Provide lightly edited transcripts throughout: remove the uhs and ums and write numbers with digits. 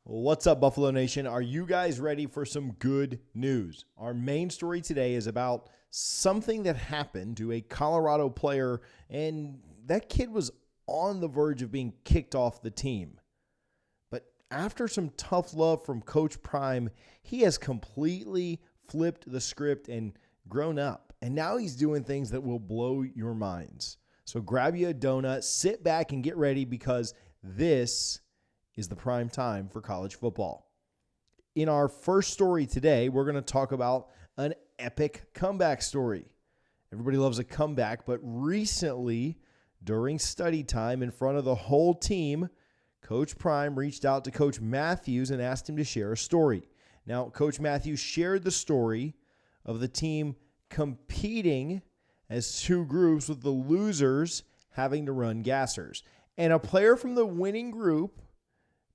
What's up, Buffalo Nation? Are you guys ready for some good news? Our main story today is about something that happened to a Colorado player, and that kid was on the verge of being kicked off the team. But after some tough love from Coach Prime, he has completely flipped the script and grown up. And now he's doing things that will blow your minds. So grab you a donut, sit back, and get ready because this is the prime time for college football. In our first story today, we're going to talk about an epic comeback story. Everybody loves a comeback, but recently, during study time in front of the whole team, Coach Prime reached out to Coach Matthews and asked him to share a story. Now, Coach Matthews shared the story of the team competing as two groups with the losers having to run gassers. And a player from the winning group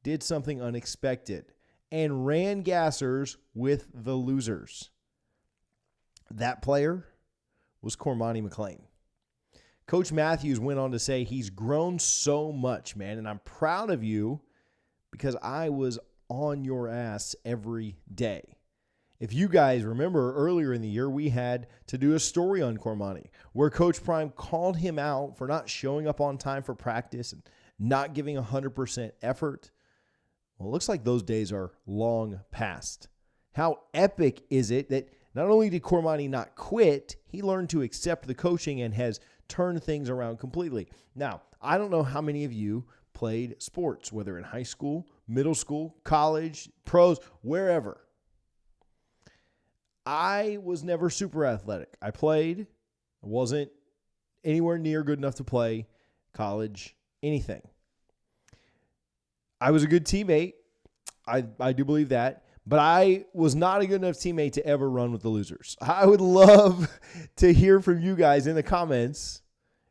did something unexpected and ran gassers with the losers. That player was Cormani McClain. Coach Matthews went on to say he's grown so much, man, and I'm proud of you because I was on your ass every day. If you guys remember earlier in the year, we had to do a story on Cormani where Coach Prime called him out for not showing up on time for practice and not giving 100% effort. Well, it looks like those days are long past. How epic is it that not only did Cormani not quit, he learned to accept the coaching and has turned things around completely. Now, I don't know how many of you played sports, whether in high school, middle school, college, pros, wherever. I was never super athletic. I played. I wasn't anywhere near good enough to play college, anything. I was a good teammate. I do believe that. But I was not a good enough teammate to ever run with the losers. I would love to hear from you guys in the comments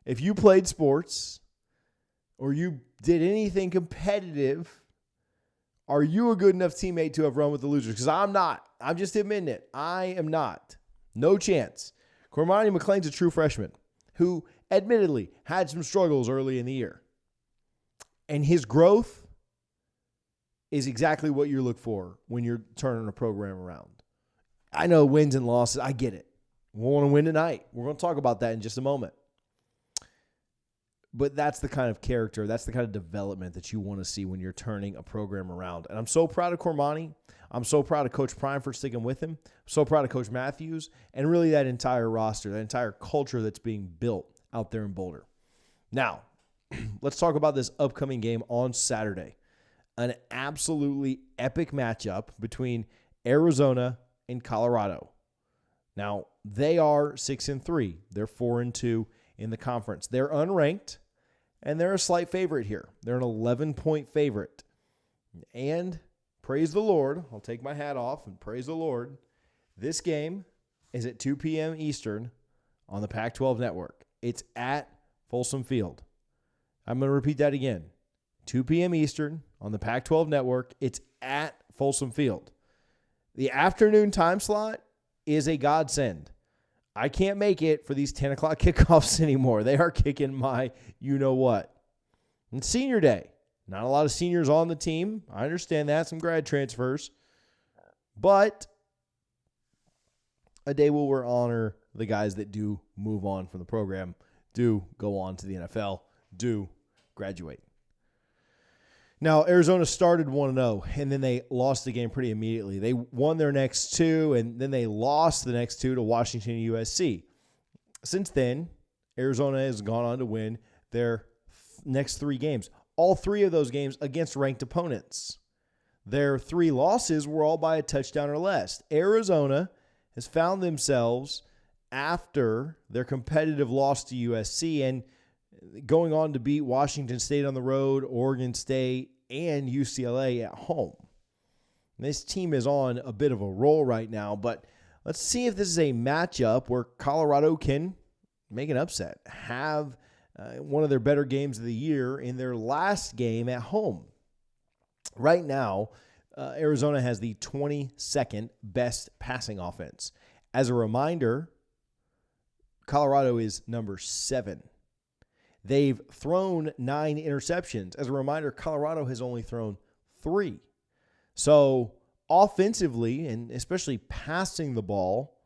if you played sports or you did anything competitive. Are you a good enough teammate to have run with the losers? Because I'm not. I'm just admitting it. I am not. No chance. Cormani McClain's a true freshman who admittedly had some struggles early in the year. And his growth is exactly what you look for when you're turning a program around. I know wins and losses. I get it. We want to win tonight. We're going to talk about that in just a moment. But that's the kind of character, that's the kind of development that you want to see when you're turning a program around. And I'm so proud of Cormani. I'm so proud of Coach Prime for sticking with him. I'm so proud of Coach Matthews and really that entire roster, that entire culture that's being built out there in Boulder. Now, let's talk about this upcoming game on Saturday. An absolutely epic matchup between Arizona and Colorado. Now, they are 6-3. They're 4-2 in the conference. They're unranked, and they're a slight favorite here. They're an 11-point favorite. And praise the Lord, I'll take my hat off and praise the Lord. This game is at 2 p.m. Eastern on the Pac-12 network. It's at Folsom Field. I'm going to repeat that again. 2 p.m. Eastern on the Pac-12 network. It's at Folsom Field. The afternoon time slot is a godsend. I can't make it for these 10 o'clock kickoffs anymore. They are kicking my you-know-what. It's senior day. Not a lot of seniors on the team. I understand that. Some grad transfers. But a day where we'll honor the guys that do move on from the program, do go on to the NFL, do graduate. Now, Arizona started 1-0, and then they lost the game pretty immediately. They won their next two, and then they lost the next two to Washington and USC. Since then, Arizona has gone on to win their next three games. All three of those games against ranked opponents. Their three losses were all by a touchdown or less. Arizona has found themselves after their competitive loss to USC and going on to beat Washington State on the road, Oregon State, and UCLA at home. This team is on a bit of a roll right now, but let's see if this is a matchup where Colorado can make an upset, have one of their better games of the year in their last game at home. Right now, Arizona has the 22nd best passing offense. As a reminder, Colorado is number 7. They've thrown 9 interceptions. As a reminder, Colorado has only thrown 3. So offensively, and especially passing the ball,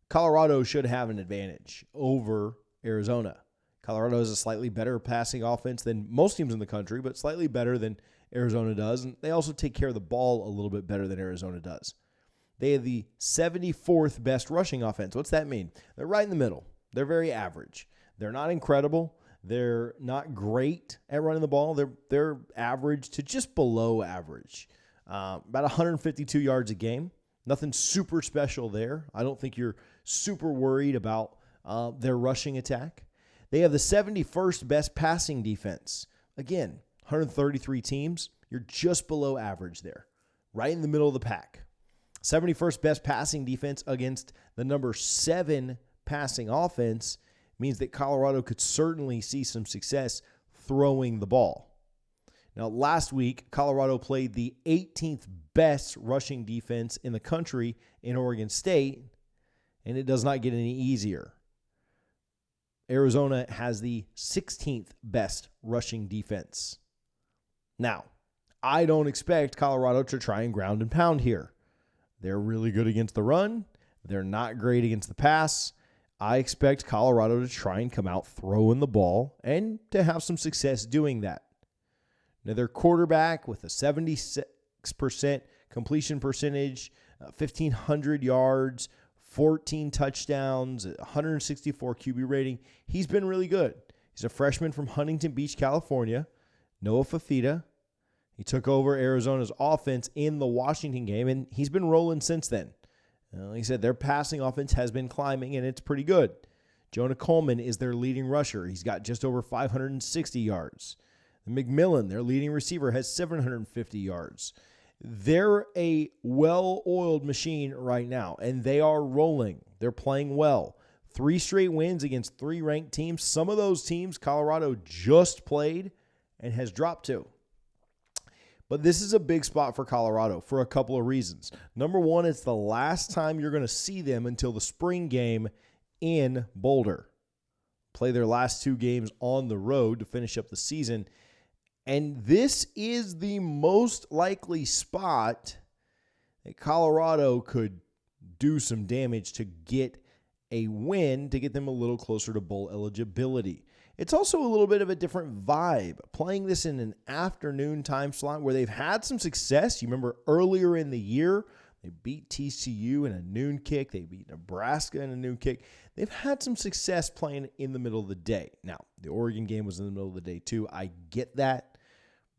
Colorado should have an advantage over Arizona. Colorado has a slightly better passing offense than most teams in the country, but slightly better than Arizona does. And they also take care of the ball a little bit better than Arizona does. They have the 74th best rushing offense. What's that mean? They're right in the middle. They're very average. They're not incredible. They're not great at running the ball. They're average to just below average. About 152 yards a game. Nothing super special there. I don't think you're super worried about their rushing attack. They have the 71st best passing defense. Again, 133 teams. You're just below average there. Right in the middle of the pack. 71st best passing defense against the number 7 passing offense means that Colorado could certainly see some success throwing the ball. Now, last week, Colorado played the 18th best rushing defense in the country in Oregon State, and it does not get any easier. Arizona has the 16th best rushing defense. Now, I don't expect Colorado to try and ground and pound here. They're really good against the run. They're not great against the pass. I expect Colorado to try and come out throwing the ball and to have some success doing that. Now, their quarterback with a 76% completion percentage, 1,500 yards, 14 touchdowns, 164 QB rating. He's been really good. He's a freshman from Huntington Beach, California, Noah Fafita. He took over Arizona's offense in the Washington game, and he's been rolling since then. Like I said, their passing offense has been climbing, and it's pretty good. Jonah Coleman is their leading rusher. He's got just over 560 yards. McMillan, their leading receiver, has 750 yards. They're a well-oiled machine right now, and they are rolling. They're playing well. 3 straight wins against 3 ranked teams. Some of those teams Colorado just played and has dropped to. But this is a big spot for Colorado for a couple of reasons. Number one, it's the last time you're going to see them until the spring game in Boulder. Play their last 2 games on the road to finish up the season. And this is the most likely spot that Colorado could do some damage to get a win, to get them a little closer to bowl eligibility. It's also a little bit of a different vibe. Playing this in an afternoon time slot where they've had some success. You remember earlier in the year, they beat TCU in a noon kick. They beat Nebraska in a noon kick. They've had some success playing in the middle of the day. Now, the Oregon game was in the middle of the day too. I get that.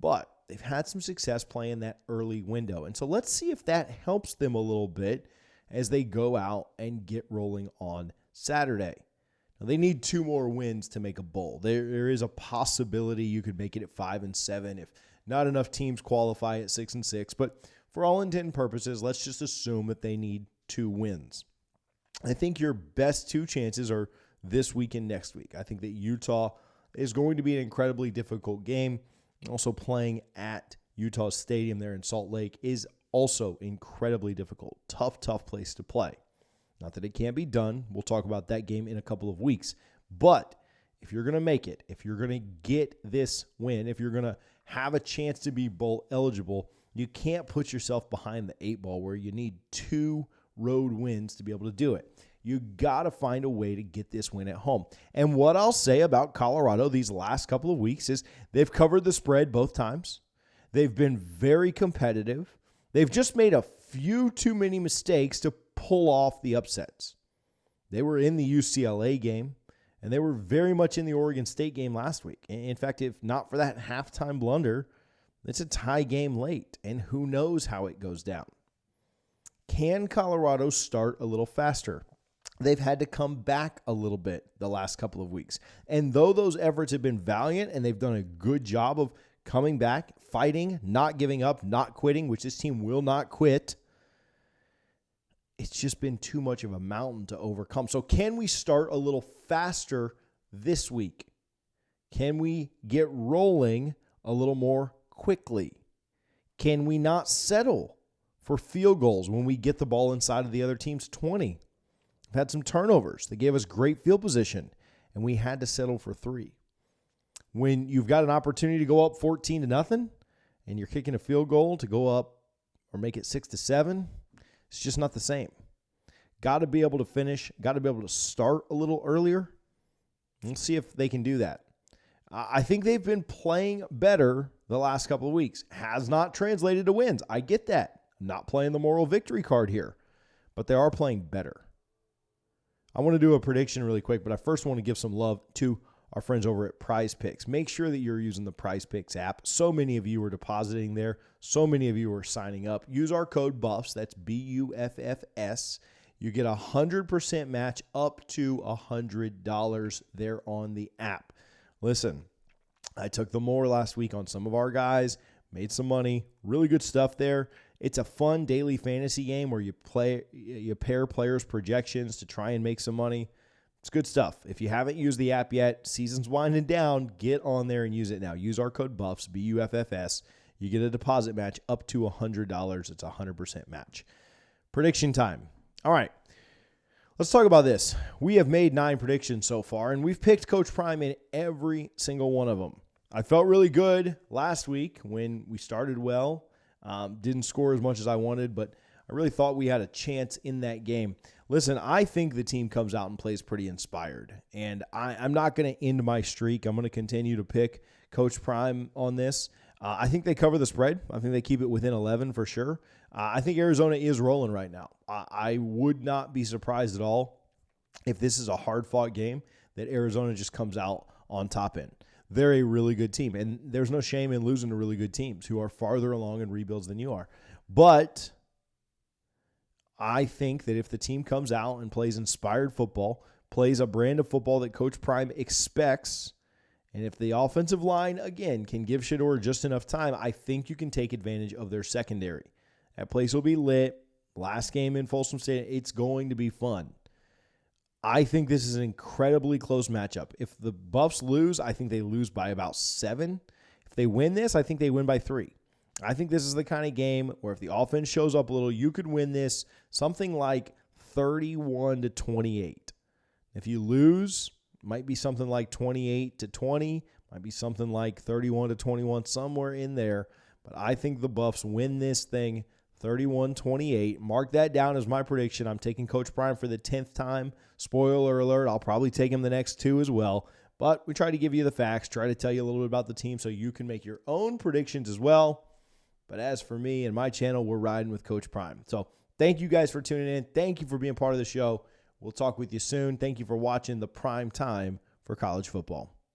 But they've had some success playing that early window. And so let's see if that helps them a little bit as they go out and get rolling on Saturday. Now, they need 2 more wins to make a bowl. There is a possibility you could make it at 5-7 if not enough teams qualify at 6-6. But for all intent and purposes, let's just assume that they need 2 wins. I think your best 2 chances are this week and next week. I think that Utah is going to be an incredibly difficult game. Also, playing at Utah Stadium there in Salt Lake is also incredibly difficult. Tough place to play. Not that it can't be done. We'll talk about that game in a couple of weeks. But if you're going to make it, if you're going to get this win, if you're going to have a chance to be bowl eligible, you can't put yourself behind the 8 ball where you need 2 road wins to be able to do it. You got to find a way to get this win at home. And what I'll say about Colorado these last couple of weeks is they've covered the spread both times. They've been very competitive. They've just made a few too many mistakes to pull off the upsets. They were in the UCLA game, and they were very much in the Oregon State game last week. In fact, if not for that halftime blunder, it's a tie game late, and who knows how it goes down. Can Colorado start a little faster? They've had to come back a little bit the last couple of weeks. And though those efforts have been valiant and they've done a good job of coming back, fighting, not giving up, not quitting, which this team will not quit, it's just been too much of a mountain to overcome. So can we start a little faster this week? Can we get rolling a little more quickly? Can we not settle for field goals when we get the ball inside of the other team's 20? We've had some turnovers. They gave us great field position, and we had to settle for 3. When you've got an opportunity to go up 14-0, and you're kicking a field goal to go up, or make it 6-7, it's just not the same. Got to be able to finish, got to be able to start a little earlier. We'll see if they can do that. I think they've been playing better the last couple of weeks. Has not translated to wins. I get that. I'm not playing the moral victory card here, but they are playing better. I want to do a prediction really quick, but I first want to give some love to our friends over at Prize Picks. Make sure that you're using the Prize Picks app. So many of you are depositing there. So many of you are signing up. Use our code BUFFS. That's BUFFS. You get 100% match up to $100 there on the app. Listen, I took the more last week on some of our guys, made some money, really good stuff there. It's a fun daily fantasy game where you pair players' projections to try and make some money. It's good stuff. If you haven't used the app yet, season's winding down, get on there and use it now. Use our code BUFFS, BUFFS. You get a deposit match up to $100. It's a 100% match. Prediction time. All right. Let's talk about this. We have made 9 predictions so far, and we've picked Coach Prime in every single one of them. I felt really good last week when we started well. Didn't score as much as I wanted, but I really thought we had a chance in that game. Listen, I think the team comes out and plays pretty inspired, and I'm not going to end my streak. I'm going to continue to pick Coach Prime on this. I think they cover the spread. I think they keep it within 11 for sure. I think Arizona is rolling right now. I would not be surprised at all if this is a hard-fought game that Arizona just comes out on top in. They're a really good team, and there's no shame in losing to really good teams who are farther along in rebuilds than you are. But I think that if the team comes out and plays inspired football, plays a brand of football that Coach Prime expects, and if the offensive line, again, can give Shedeur just enough time, I think you can take advantage of their secondary. That place will be lit. Last game in Folsom State, it's going to be fun. I think this is an incredibly close matchup. If the Buffs lose, I think they lose by about 7. If they win this, I think they win by 3. I think this is the kind of game where if the offense shows up a little, you could win this something like 31-28. If you lose, it might be something like 28-20, might be something like 31-21, somewhere in there. But I think the Buffs win this thing 31-28. Mark that down as my prediction. I'm taking Coach Prime for the 10th time. Spoiler alert, I'll probably take him the next 2 as well. But we try to give you the facts, try to tell you a little bit about the team so you can make your own predictions as well. But as for me and my channel, we're riding with Coach Prime. So thank you guys for tuning in. Thank you for being part of the show. We'll talk with you soon. Thank you for watching the Prime Time for college football.